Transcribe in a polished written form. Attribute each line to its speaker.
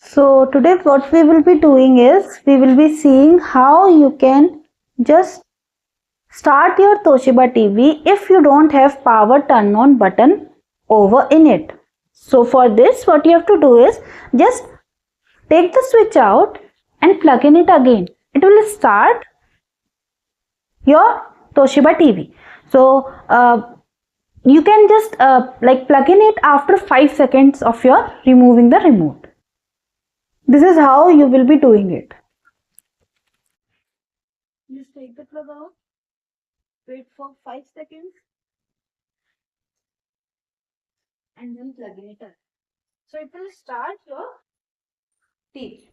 Speaker 1: So today what we will be doing is we will be seeing how you can just start your Toshiba TV if you don't have power turn on button over in it. So for this what you have to do is just take the switch out and plug in it again. It will start your Toshiba TV. So you can just plug in it after 5 seconds of your removing the remote. This is how you will be doing it. Just take the plug out, wait for 5 seconds and then plug in it. So it will start your TV.